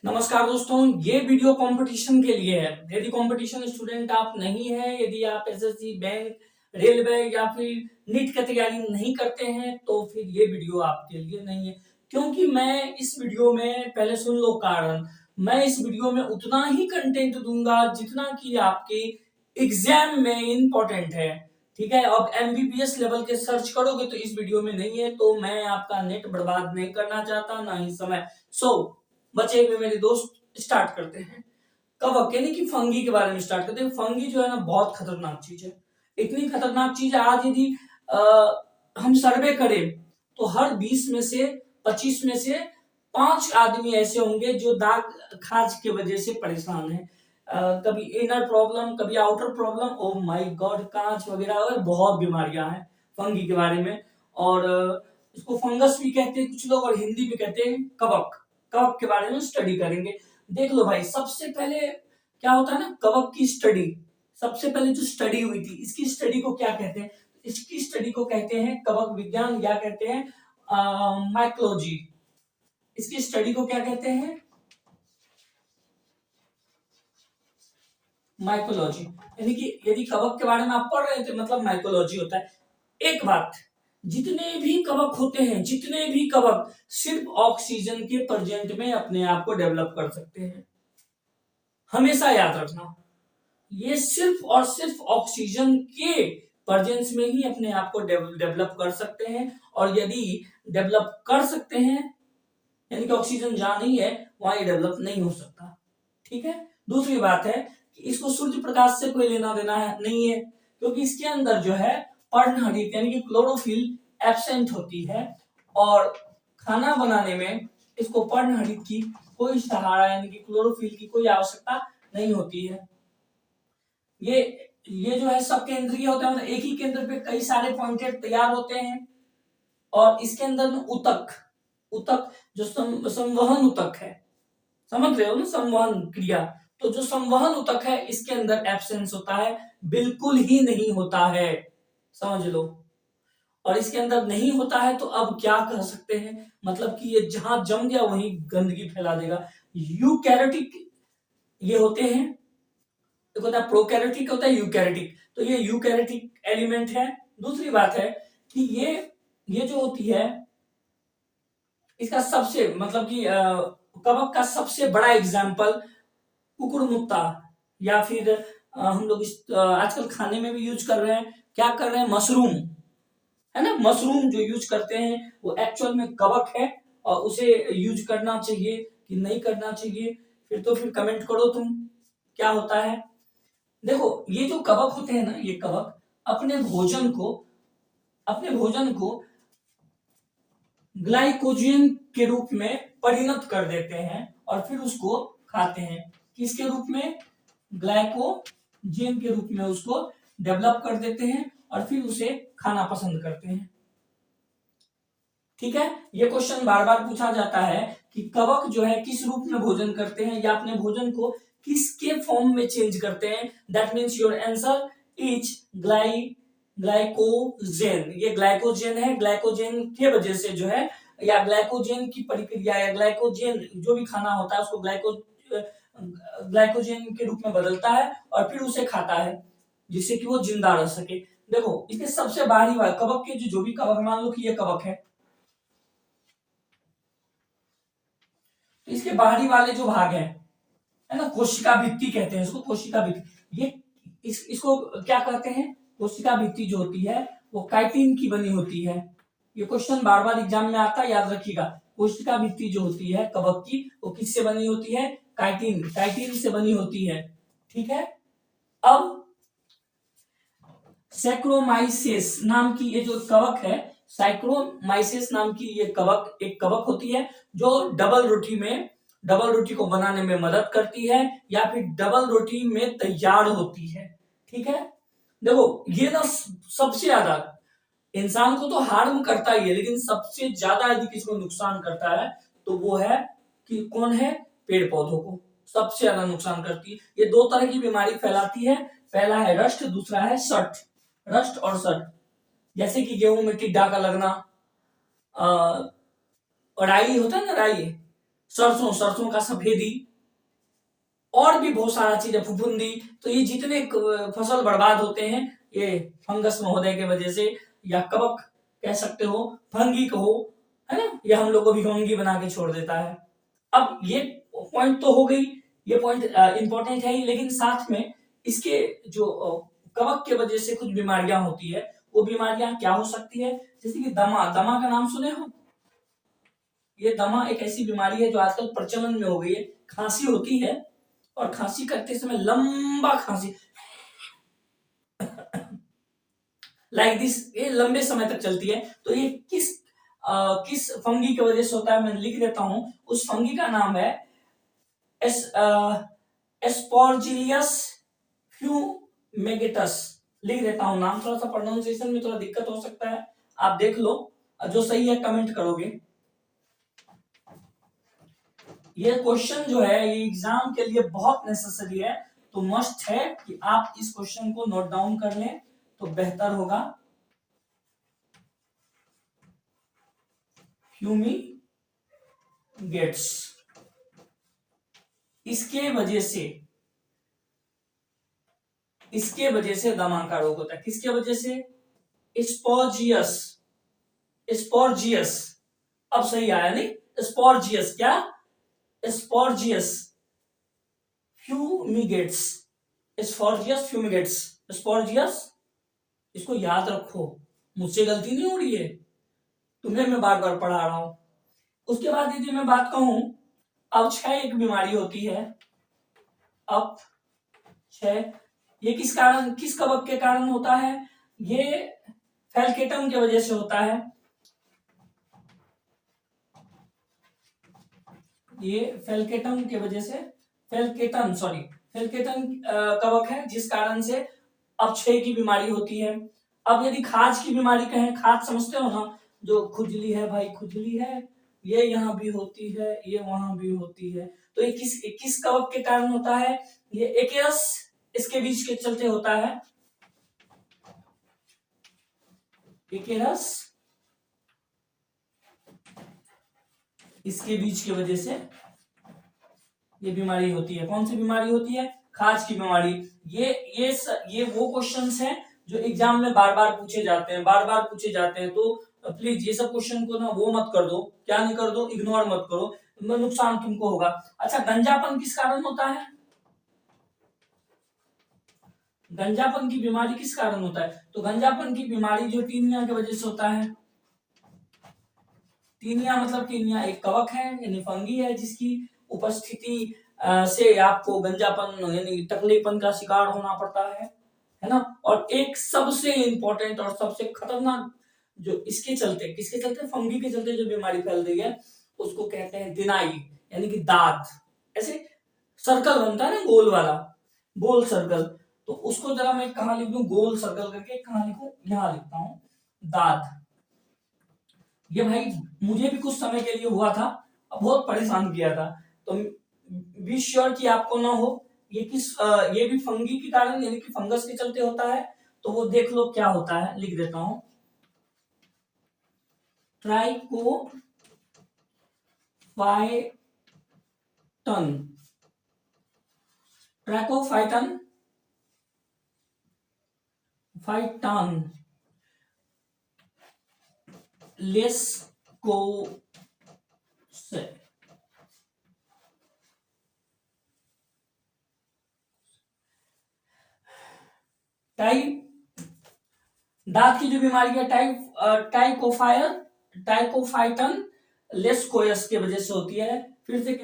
नमस्कार दोस्तों, ये वीडियो कंपटीशन के लिए है। यदि कंपटीशन स्टूडेंट आप नहीं है, यदि आप एसएससी, बैंक, रेलवे या फिर नीट की तैयारी नहीं करते हैं तो फिर ये वीडियो आपके लिए नहीं है। क्योंकि मैं इस वीडियो में, पहले सुन लो कारण, मैं इस वीडियो में उतना ही कंटेंट दूंगा जितना कि आपके एग्जाम में इंपॉर्टेंट है। ठीक है, अब एमबीबीएस लेवल के सर्च करोगे तो इस वीडियो में नहीं है, तो मैं आपका नेट बर्बाद नहीं करना चाहता, ना ही समय। बचे हुए मेरे दोस्त, स्टार्ट करते हैं। कवक यानी कि फंगी के बारे में स्टार्ट करते हैं। फंगी जो है ना, बहुत खतरनाक चीज है। इतनी खतरनाक चीज है, आज यदि हम सर्वे करें तो हर 20 में से 25 में से 5 आदमी ऐसे होंगे जो दाग खाज की वजह से परेशान है। कभी इनर प्रॉब्लम, कभी outer problem, oh my God, कांच वगैरह, और बहुत बीमारियां हैं फंगी के बारे में। और इसको फंगस भी कहते हैं कुछ लोग, और हिंदी भी कहते हैं कवक। कवक के बारे में स्टडी करेंगे। देख लो भाई, सबसे पहले क्या होता है ना, कवक की स्टडी। सबसे पहले जो स्टडी हुई थी, इसकी स्टडी को क्या कहते हैं? इसकी स्टडी को कहते हैं कवक विज्ञान, या कहते हैं माइकोलॉजी। इसकी स्टडी को क्या कहते हैं? माइकोलॉजी। यानी कि यदि कवक के बारे में आप पढ़ रहे थे, मतलब माइकोलॉजी होता है। एक बात, जितने भी कवक होते हैं, जितने भी कवक सिर्फ ऑक्सीजन के प्रेजेंट में अपने आप को डेवलप कर सकते हैं। हमेशा याद रखना, ये सिर्फ और सिर्फ ऑक्सीजन के प्रेजेंस में ही अपने आप को डेवलप कर सकते हैं। और यदि डेवलप कर सकते हैं, यानी कि ऑक्सीजन जहां नहीं है वहां ये डेवलप नहीं हो सकता। ठीक है। दूसरी बात है कि इसको सूर्य प्रकाश से कोई लेना देना है नहीं है, क्योंकि इसके अंदर जो है पर्णहरित यानी कि क्लोरोफिल एब्सेंट होती है। और खाना बनाने में इसको पर्णहरित की कोई सहारा यानी कि क्लोरोफिल की कोई आवश्यकता नहीं होती है। ये जो है सब केंद्रीय होता है, मतलब एक ही केंद्र पे कई सारे पॉइंटेड तैयार होते हैं। और इसके अंदर में उतक, उतक जो संवहन उतक है, समझ रहे हो ना, संवहन क्रिया। तो जो संवहन उतक है इसके अंदर एब्सेंस होता है, बिल्कुल ही नहीं होता है, समझ लो। और इसके अंदर नहीं होता है तो अब क्या कह सकते हैं, मतलब कि ये जहां जम गया वहीं गंदगी फैला देगा। यूकैरियोटिक ये होते हैं, एक होता है प्रोकैरियोटिक, होता है यूकैरियोटिक। तो ये यूकैरियोटिक एलिमेंट है। दूसरी बात है कि ये जो होती है, इसका सबसे, मतलब कि कवक का सबसे बड़ा एग्जाम्पल कुकुरमुत्ता, या फिर हम लोग आजकल खाने में भी यूज कर रहे हैं, क्या कर रहे हैं, मशरूम, है ना। मशरूम जो यूज करते हैं वो एक्चुअल में कवक है, और उसे यूज करना चाहिए कि नहीं करना चाहिए, फिर कमेंट करो तुम, क्या होता है। देखो, ये जो कवक होते हैं ना, ये कवक अपने भोजन को ग्लाइकोजन के रूप में परिणत कर देते हैं और फिर उसको खाते हैं। किसके रूप में? ग्लाइकोजन के रूप में उसको डेवलप कर देते हैं और फिर उसे खाना पसंद करते हैं। ठीक है। ये क्वेश्चन बार बार पूछा जाता है कि कवक जो है किस रूप में भोजन करते हैं, या अपने भोजन को किसके फॉर्म में चेंज करते हैं। That means your answer is glycogen. ये ग्लाइकोजेन है, ग्लाइकोजेन के वजह से जो है, या ग्लाइकोजेन की प्रक्रिया, या ग्लाइकोजेन जो भी खाना होता है उसको ग्लाइकोजेन के रूप में बदलता है और फिर उसे खाता है, जिससे कि वो जिंदा रह सके। देखो, इसके सबसे बाहरी वाले कवक के जो भी कवक, मान लो कि ये कवक है, तो इसके बाहरी वाले जो भाग है ना, कोशिका भित्ति कहते हैं इसको, कोशिका भित्ति। ये इसको क्या कहते हैं? कोशिका भित्ति जो होती है वो काइटिन की बनी होती है। ये क्वेश्चन बार बार एग्जाम में आता है, याद रखिएगा। कोशिका भित्ति जो होती है कवक की, वो किससे बनी होती है? काइटिन, काइटिन से बनी होती है। ठीक है। अब सैक्रोमाइसेस नाम की ये जो कवक है, साइक्रोमाइसेस नाम की ये कवक, एक कवक होती है जो डबल रोटी को बनाने में मदद करती है, या फिर डबल रोटी में तैयार होती है। ठीक है। देखो, ये ना सबसे ज्यादा इंसान को तो हार्म करता ही है, लेकिन सबसे ज्यादा यदि किसी को नुकसान करता है तो वो है कि कौन है? पेड़ पौधों को सबसे ज्यादा नुकसान करती है। ये दो तरह की बीमारी फैलाती है, पहला है रस्ट, दूसरा है सट। रस्ट और सट, जैसे कि गेहूं में टिड्डा का लगना, राई होता है ना, राई, सरसों का सफेदी, और भी बहुत सारा चीज है, फफूंदी। तो ये जितने फसल बर्बाद होते हैं ये फंगस महोदय की वजह से, या कवक कह सकते हो, फंगी कहो, है ना, ये हम लोग को भी फंगी बना के छोड़ देता है। अब ये पॉइंट तो हो गई, ये पॉइंट इंपॉर्टेंट है ही, लेकिन साथ में इसके जो कवक के वजह से कुछ बीमारियां होती है, वो बीमारियां क्या हो सकती है, जैसे कि दमा। दमा का नाम सुने हो? ये दमा एक ऐसी बीमारी है जो आजकल प्रचलन में हो गई है। खांसी होती है और खांसी करते समय लंबा खांसी लाइक दिस, ये लंबे समय तक चलती है। तो ये किस फंगी की वजह से होता है, मैं लिख देता हूं। उस फंगी का नाम है एस्पॉर्जिलियस फ्यूमेगेटस। लिख देता हूं नाम, थोड़ा सा प्रोनाउंसिएशन में थोड़ा दिक्कत हो सकता है, आप देख लो, जो सही है कमेंट करोगे। ये क्वेश्चन जो है ये एग्जाम के लिए बहुत नेसेसरी है, तो मस्ट है कि आप इस क्वेश्चन को नोट डाउन कर लें तो बेहतर होगा। फ्यूमीगेट्स, इसके वजह से दमा का रोग होता है। किसके वजह से? स्पोर्जियस, अब सही आया नहीं? स्पोर्जियस, क्या? स्पोर्जियस फ्यूमिगेट्स, स्पोर्जियस, इसको याद रखो, मुझसे गलती नहीं हो रही है, तुम्हें मैं बार बार पढ़ा रहा हूं। उसके बाद यदि मैं बात कहूं, अपक्षय एक बीमारी होती है, अपक्षय, ये किस कवक के कारण होता है? ये फेल्केटम की वजह से होता है। ये फेल्केटम की वजह से, फेल्केटन कवक है जिस कारण से अपक्षय की बीमारी होती है। अब यदि खाज की बीमारी कहें, खाज समझते हो ना, जो खुजली है भाई, खुजली है, ये यहाँ भी होती है, ये वहां भी होती है, तो ये किस कवक के कारण होता है? ये एकेरस, इसके बीच के चलते होता है, एकेरस, इसके बीच की वजह से ये बीमारी होती है। कौन सी बीमारी होती है? खाज की बीमारी। ये वो क्वेश्चंस हैं जो एग्जाम में बार बार पूछे जाते हैं, तो प्लीज ये सब क्वेश्चन को ना वो मत कर दो, क्या नहीं कर दो, इग्नोर मत करो, नुकसान तुमको होगा। अच्छा, गंजापन किस कारण होता है? गंजापन की बीमारी किस कारण होता है? तो गंजापन की बीमारी जो टीनिया की वजह से होता है। टीनिया मतलब, टीनिया एक कवक है यानी फंगी है जिसकी उपस्थिति से आपको गंजापन यानी टकलेपन का शिकार होना पड़ता है ना। और एक सबसे इंपॉर्टेंट और सबसे खतरनाक जो किसके चलते फंगी के चलते जो बीमारी फैल रही है, उसको कहते हैं दिनाई, यानी कि दाद। ऐसे सर्कल बनता है ना, गोल वाला, गोल सर्कल, तो उसको जरा मैं कहां लिख दूं, गोल सर्कल करके कहां लिखूं, यहां लिखता हूं, दाद। ये भाई मुझे भी कुछ समय के लिए हुआ था, बहुत परेशान किया था, तो बी श्योर कि आपको ना हो। ये ये भी फंगी के कारण यानी कि फंगस के चलते होता है, तो वो देख लो क्या होता है, लिख देता हूं, ट्रैकोफाइटन लेस्कोसे, दांत की जो बीमारी है टाइकोफाइटन लेस्कोयस की वजह से होती है। फिर से